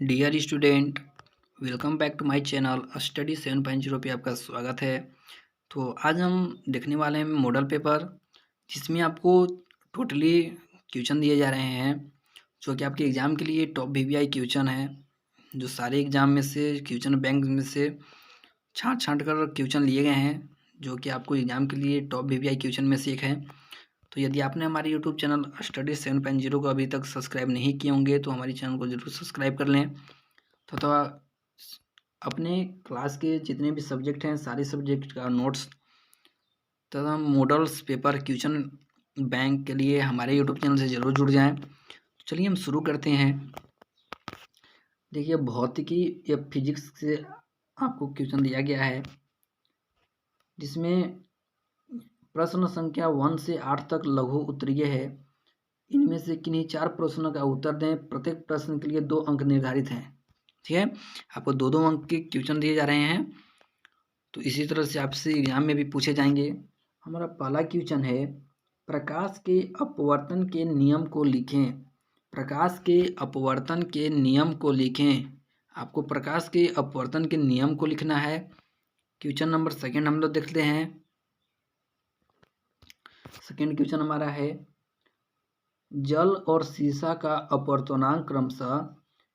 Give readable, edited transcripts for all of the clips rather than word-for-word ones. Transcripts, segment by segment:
Dear student, welcome back to my channel study 7.0 पे आपका स्वागत है। तो आज हम देखने वाले हैं मॉडल पेपर, जिसमें आपको टोटली क्वेश्चन दिए जा रहे हैं जो कि आपके एग्ज़ाम के लिए टॉप वीवीआई क्वेश्चन है। जो सारे एग्ज़ाम में से क्वेश्चन बैंक में से छाँट कर क्वेश्चन लिए गए हैं, जो कि आपको एग्ज़ाम के लिए टॉप वीवीआई क्वेश्चन में से एक है। तो यदि आपने हमारे यूट्यूब चैनल स्टडी 7.0 को अभी तक सब्सक्राइब नहीं किए होंगे तो हमारे चैनल को ज़रूर सब्सक्राइब कर लें तथा अपने क्लास के जितने भी सब्जेक्ट हैं सारे सब्जेक्ट का नोट्स तथा मॉडल्स पेपर क्वेश्चन बैंक के लिए हमारे यूट्यूब चैनल से ज़रूर जुड़ जाएं। तो चलिए हम शुरू करते हैं। देखिए, भौतिकी या फिजिक्स से आपको क्वेश्चन दिया गया है, जिसमें प्रश्न संख्या 1 से 8 तक लघु उत्तरीय है। इनमें से किन्हीं 4 प्रश्नों का उत्तर दें। प्रत्येक प्रश्न के लिए 2 अंक निर्धारित हैं। ठीक है, आपको 2-2 अंक के क्वेश्चन दिए जा रहे हैं। तो इसी तरह से आपसे एग्जाम में भी पूछे जाएंगे। हमारा पहला क्वेश्चन है, प्रकाश के अपवर्तन के नियम को लिखें। प्रकाश के अपवर्तन के नियम को लिखें। आपको प्रकाश के अपवर्तन के नियम को लिखना है। क्वेश्चन नंबर सेकंड हम लोग देखते हैं। सेकंड क्वेश्चन हमारा है, जल और सीसा का अपवर्तनांक क्रमशः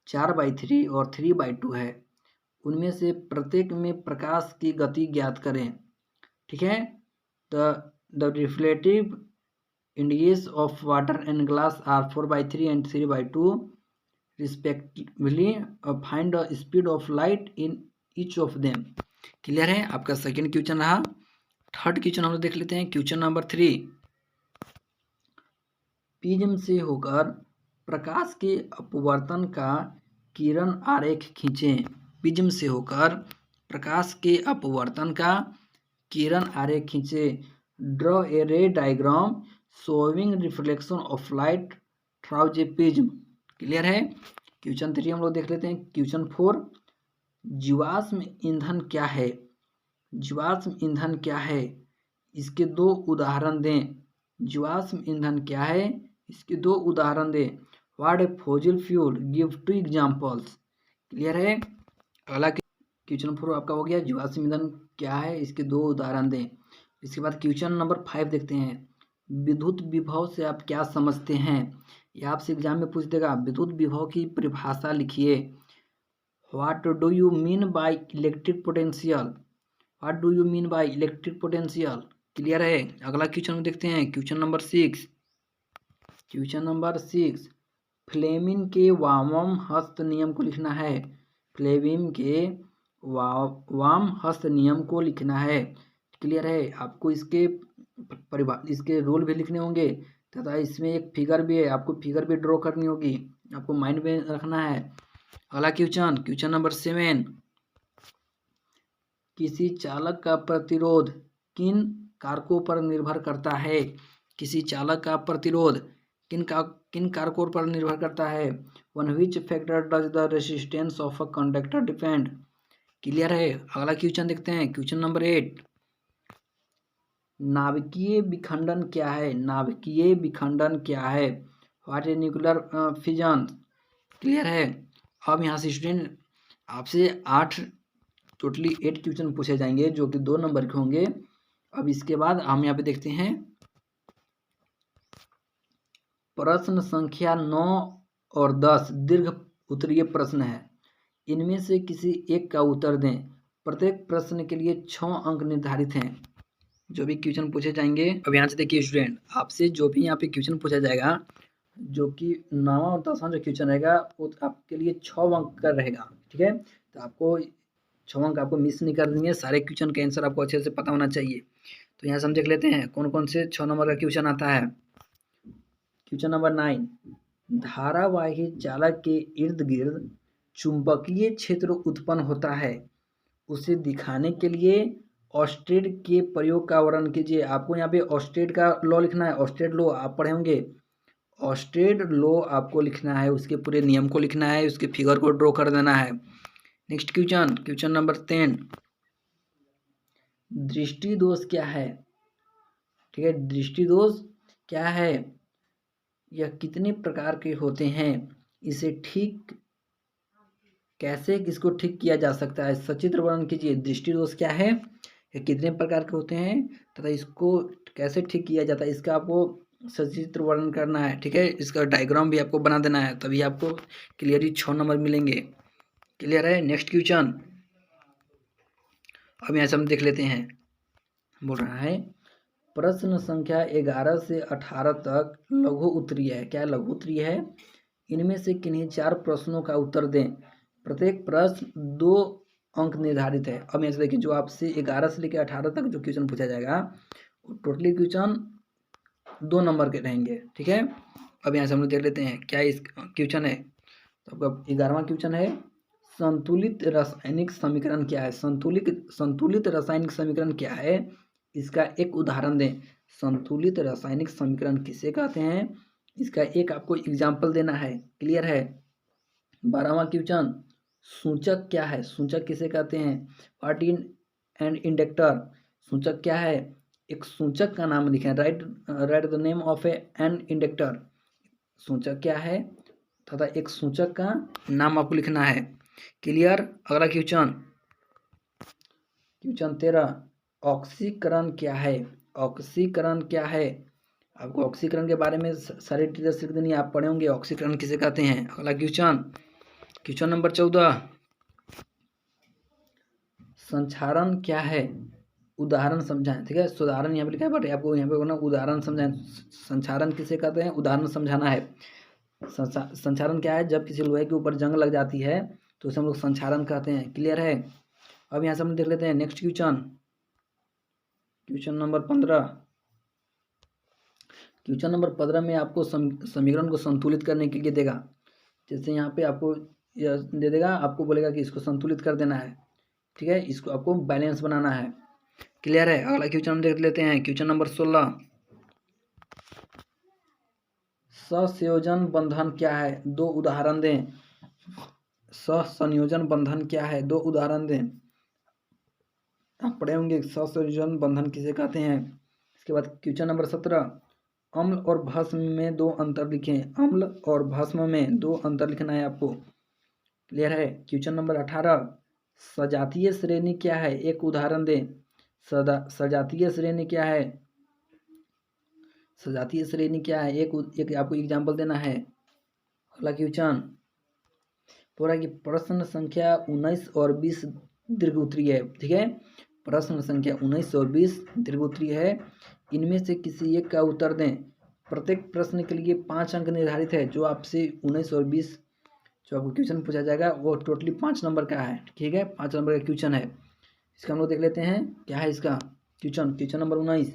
4/3 और 3/2 है। उनमें से प्रत्येक में प्रकाश की गति ज्ञात करें। ठीक है, the reflective indices of water and glass are 4/3 and 3/2 respectively. Find the speed of light in each of them. Clear है, आपका सेकंड क्वेश्चन रहा। थर्ड क्वेश्चन हम लोग देख लेते हैं। क्वेश्चन नंबर 3, प्रिज्म से होकर प्रकाश के अपवर्तन का किरण आरेख खींचें। प्रिज्म से होकर प्रकाश के अपवर्तन का किरण आरेख खींचें। ड्रॉ ए रे diagram showing reflection of light through a prism. Clear है। क्वेश्चन 3 हम लोग देख लेते हैं। क्वेश्चन 4, जीवाश्म ईंधन क्या है। जीवाश्म ईंधन क्या है, इसके 2 उदाहरण दें। जीवाश्म ईंधन क्या है, इसके 2 उदाहरण दें। What A fossil fuel, give 2 examples. Clear है। अगला क्वेश्चन 4 आपका हो गया, जीवाश्म ईंधन क्या है, इसके 2 उदाहरण दें। इसके बाद क्वेश्चन नंबर 5 देखते हैं। विद्युत विभव से आप क्या समझते हैं। यह आपसे एग्जाम में पूछ देगा। विद्युत विभव की परिभाषा लिखिए। What do you mean by electric potential. What do you mean by electric potential. Clear है। अगला क्वेश्चन देखते हैं। Question number 6। Question number 6, Fleming के वाम हस्त नियम को लिखना है। फ्लेमिंग के वाम हस्त नियम को लिखना है। क्लियर है। आपको इसके रूल भी लिखने होंगे तथा इसमें एक फिगर भी है, आपको फिगर भी ड्रॉ करनी होगी, आपको माइंड में रखना है। अगला क्वेश्चन नंबर 7, किसी चालक का प्रतिरोध किन कारकों पर निर्भर करता है। किसी चालक का प्रतिरोध किन कारकों पर निर्भर करता है। One which factor does the resistance of a conductor depend. Clear है। अगला क्वेश्चन देखते हैं। क्वेश्चन नंबर 8, नाभिकीय विखंडन क्या है। नाभिकीय विखंडन क्या है। What a nuclear fission. Clear है। अब यहाँ से स्टूडेंट आपसे 8 टोटली 8 क्वेश्चन पूछे जाएंगे, जो कि 2 नंबर के होंगे। अब इसके बाद हम यहाँ पे देखते हैं प्रश्न संख्या 9 और 10 दीर्घ उत्तरीय प्रश्न है। इनमें से किसी एक का उत्तर दें। प्रत्येक प्रश्न के लिए 6 अंक निर्धारित हैं। जो भी क्वेश्चन पूछे जाएंगे, अब यहाँ से देखिए स्टूडेंट, आपसे जो भी यहाँ पे क्वेश्चन पूछा जाएगा, जो कि 9वां और 10वां जो क्वेश्चन रहेगा वो आपके लिए 6 अंक का रहेगा। ठीक है, तो आपको 6 अंक आपको मिस नहीं करनी है। सारे क्वेश्चन का आंसर आपको अच्छे से पता होना चाहिए। तो यहाँ से हम देख लेते हैं कौन कौन से 6 नंबर का क्वेश्चन आता है। क्वेश्चन नंबर 9, धारावाही चालक के इर्द गिर्द चुंबकीय क्षेत्र उत्पन्न होता है, उसे दिखाने के लिए ऑस्टेड के प्रयोग का वर्णन कीजिए। आपको यहाँ पे ऑस्टेड का लॉ लिखना है। ऑस्टेड लॉ आप पढ़े होंगे। ऑस्टेड लॉ आपको लिखना है, उसके पूरे नियम को लिखना है, उसके फिगर को ड्रॉ कर देना है। नेक्स्ट क्वेश्चन नंबर 10, दृष्टि दोष क्या है। ठीक है, दृष्टि दोष क्या है, यह कितने प्रकार के होते हैं, इसे ठीक कैसे इसको ठीक किया जा सकता है, सचित्र वर्णन कीजिए। दृष्टि दोष क्या है, ये कितने प्रकार के होते हैं तथा इसको कैसे ठीक किया जाता है, इसका आपको सचित्र वर्णन करना है। ठीक है, इसका डायग्राम भी आपको बना देना है, तभी आपको क्लियरली 6 नंबर मिलेंगे। क्लियर है। नेक्स्ट क्वेश्चन अब यहाँ से हम देख लेते हैं। बोल रहा है प्रश्न संख्या 11 से 18 तक लघु उत्तरीय है। क्या लघु उत्तरीय है? इनमें से किन्हीं 4 प्रश्नों का उत्तर दें। प्रत्येक प्रश्न 2 अंक निर्धारित है। अब यहाँ से देखिए, जो आपसे 11 से लेकर 18 तक जो क्वेश्चन पूछा जाएगा, टोटली क्वेश्चन 2 नंबर के रहेंगे। ठीक है, अब यहाँ से हम लोग देख लेते हैं क्या इस क्वेश्चन है। तो आपका 11वां क्वेश्चन है, संतुलित रासायनिक समीकरण क्या है? संतुलित रासायनिक समीकरण क्या है, इसका एक उदाहरण दें। संतुलित रासायनिक समीकरण किसे कहते हैं, इसका एक आपको एग्जाम्पल देना है। क्लियर है। 12वां क्वेश्चन, सूचक क्या है? सूचक किसे कहते हैं? व्हाट इन एंड इंडक्टर, सूचक क्या है? एक सूचक का नाम लिखें। Right the name of an inductor. सूचक क्या है तथा एक सूचक का नाम आपको लिखना है। क्लियर। अगला क्वेश्चन 13, ऑक्सीकरण क्या है? ऑक्सीकरण क्या है? आपको ऑक्सीकरण के बारे में सारी डिटेल्स लिख देनी, आप पढ़े होंगे ऑक्सीकरण किसे कहते हैं। अगला क्वेश्चन नंबर 14, संचारण क्या है? उदाहरण समझाएं। ठीक है, उदाहरण यहाँ पे लिखा है, बट आपको यहाँ पे ना उदाहरण समझाएं। संचारण किसे कहते हैं, उदाहरण समझाना है। संचारण क्या है? जब किसी लोहे के ऊपर जंग लग जाती है तो उसे हम लोग संचारण कहते हैं। क्लियर है। अब यहाँ से हम देख लेते हैं next question number 15। Question number 15 में आपको समीकरण को संतुलित करने के लिए देगा। जैसे यहाँ पे आपको यह दे देगा, आपको बोलेगा कि इसको संतुलित कर देना है। ठीक है, इसको आपको बैलेंस बनाना है। क्लियर है। अगला क्वेश्चन हम देख लेते हैं, क्वेश्चन नंबर 16, सहसंयोजन बंधन क्या है? 2 उदाहरण दें। सहसंयोजन बंधन क्या है? 2 उदाहरण दें। आप पढ़े होंगे सहसंयोजन बंधन किसे कहते हैं। इसके बाद क्वेश्चन नंबर 17, अम्ल और भस्म में 2 अंतर लिखें। अम्ल और भस्म में 2 अंतर लिखना है आपको। क्लियर है। क्वेश्चन नंबर 18, सजातीय श्रेणी क्या है? एक उदाहरण दें। सजातीय श्रेणी क्या है? सजातीय श्रेणी क्या है? एक आपको एग्जाम्पल देना है। अगला क्वेश्चन पूरा की प्रश्न संख्या 19 और 20 दीर्घ उत्तरीय है। ठीक है, प्रश्न संख्या 19 और 20 दीर्घ उत्तरीय है। इनमें से किसी एक का उत्तर दें। प्रत्येक प्रश्न के लिए 5 अंक निर्धारित है। जो आपसे 19 और 20 जो आपको क्वेश्चन पूछा जाएगा वो टोटली 5 नंबर का है। ठीक है, 5 नंबर का क्वेश्चन है। इसका हम लोग देख लेते हैं क्या है इसका क्वेश्चन नंबर 19,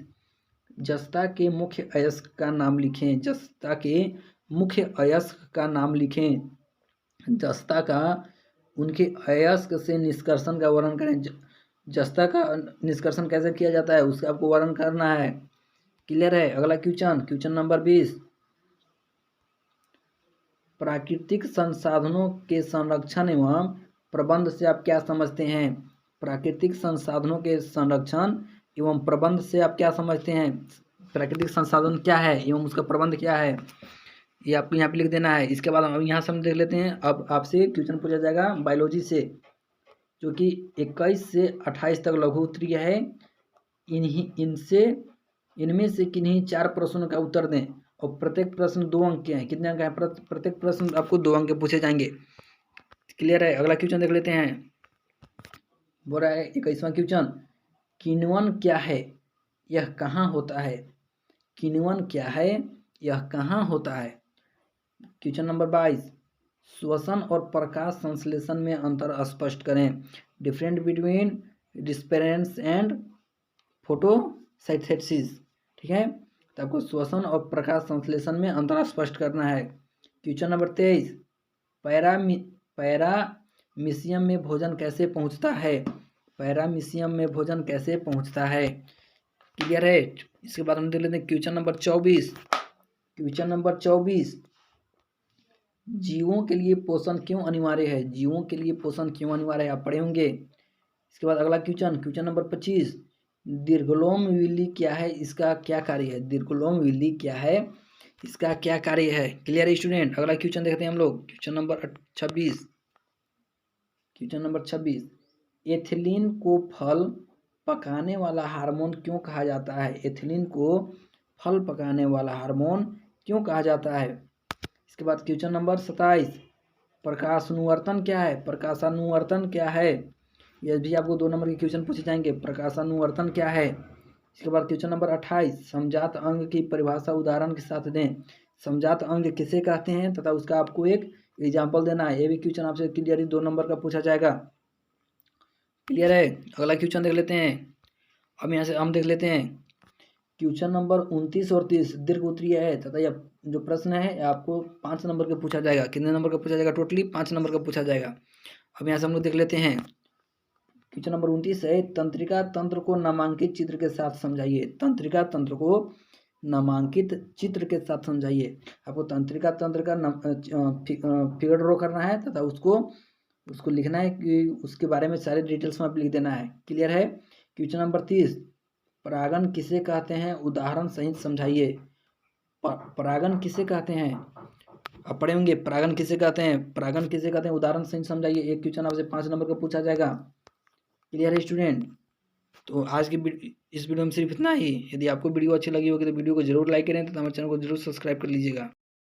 जस्ता के मुख्य अयस्क का नाम लिखें। जस्ता के मुख्य अयस्क का नाम लिखें। जस्ता का उनके अयस्क से निष्कर्षण का वर्णन करें। जस्ता का निष्कर्षण कैसे किया जाता है उसका आपको वर्णन करना है। क्लियर है। अगला क्वेश्चन नंबर 20, प्राकृतिक संसाधनों के संरक्षण एवं प्रबंध से आप क्या समझते हैं? प्राकृतिक संसाधनों के संरक्षण एवं प्रबंध से आप क्या समझते हैं? प्राकृतिक संसाधन क्या है एवं उसका प्रबंध क्या है, ये आपको यहाँ पे लिख देना है। इसके बाद हम यहाँ से हम देख लेते हैं। अब आपसे क्वेश्चन पूछा जाएगा बायोलॉजी से, जो कि 21 से 28 तक लघु उत्तरीय है। इनमें से किन्हीं 4 प्रश्नों का उत्तर दें और प्रत्येक प्रश्न 2 अंक के हैं। कितने अंक हैं? प्रत्येक प्रश्न आपको 2 अंक के पूछे जाएंगे। क्लियर है। अगला क्वेश्चन देख लेते हैं। बोल रहा है 21वां क्वेश्चन, किण्वन क्या है, यह कहाँ होता है? किण्वन क्या है, यह कहाँ होता है? क्वेश्चन नंबर 22, श्वसन और प्रकाश संश्लेषण में अंतर स्पष्ट करें। Different between dispersion and photosynthesis. ठीक है, तो आपको श्वसन और प्रकाश संश्लेषण में अंतर स्पष्ट करना है। क्वेश्चन नंबर 23, पैरामीशियम में भोजन कैसे पहुंचता है? पैरामीशियम में भोजन कैसे पहुंचता है? क्लियर है। इसके बाद हम देख लेते हैं क्वेश्चन नंबर 24, जीवों के लिए पोषण क्यों अनिवार्य है? जीवों के लिए पोषण क्यों अनिवार्य है, आप पढ़े होंगे। इसके बाद अगला क्वेश्चन नंबर 25, दीर्घलोम विल्ली क्या है, इसका क्या कार्य है? दीर्घलोम विल्ली क्या है, इसका क्या कार्य है? क्लियर है स्टूडेंट। अगला क्वेश्चन देखते हैं हम लोग, question number 26, question number 26, ethylene को फल पकाने वाला हार्मोन क्यों कहा जाता है? एथिलीन को फल पकाने वाला हार्मोन क्यों कहा जाता है? इसके बाद क्वेश्चन नंबर 27, प्रकाशानुवर्तन क्या है? प्रकाशानुवर्तन क्या है? यह भी आपको 2 नंबर के क्वेश्चन पूछे जाएंगे। प्रकाशानुवर्तन क्या है? इसके बाद क्वेश्चन नंबर 28, समजात अंग की परिभाषा उदाहरण के साथ दें। समजात अंग किसे कहते हैं तथा उसका आपको एक एग्जाम्पल देना है। ये भी क्वेश्चन आपसे क्लियरली 2 नंबर का पूछा जाएगा। क्लियर है? अगला क्वेश्चन देख लेते हैं। अब यहाँ से हम देख लेते हैं क्वेश्चन नंबर 29 और 30 दीर्घ उत्तरीय है तथा यह जो प्रश्न है आपको 5 नंबर का पूछा जाएगा। कितने नंबर का पूछा जाएगा? टोटली 5 नंबर का पूछा जाएगा। अब यहाँ से हम लोग देख लेते हैं क्वेश्चन नंबर 29 है, तंत्रिका तंत्र को नामांकित चित्र के साथ समझाइए। तंत्रिका तंत्र को नामांकित चित्र के साथ समझाइए। आपको तंत्रिका तंत्र का फिगर ड्रॉ करना है तथा उसको लिखना है कि उसके बारे में सारे डिटेल्स में आप लिख देना है। क्लियर है? क्वेश्चन नंबर 30, परागन किसे कहते हैं? उदाहरण सहित समझाइए। परागन किसे कहते हैं? आप पढ़े होंगे परागन किसे कहते हैं? परागन किसे कहते हैं? उदाहरण सहित समझाइए। एक क्वेश्चन आपसे 5 नंबर का पूछा जाएगा। क्लियर है स्टूडेंट? तो आज की इस वीडियो में सिर्फ इतना ही। यदि आपको वीडियो अच्छी लगी होगी तो वीडियो को जरूर लाइक करें तथा हमारे चैनल को जरूर सब्सक्राइब कर लीजिएगा।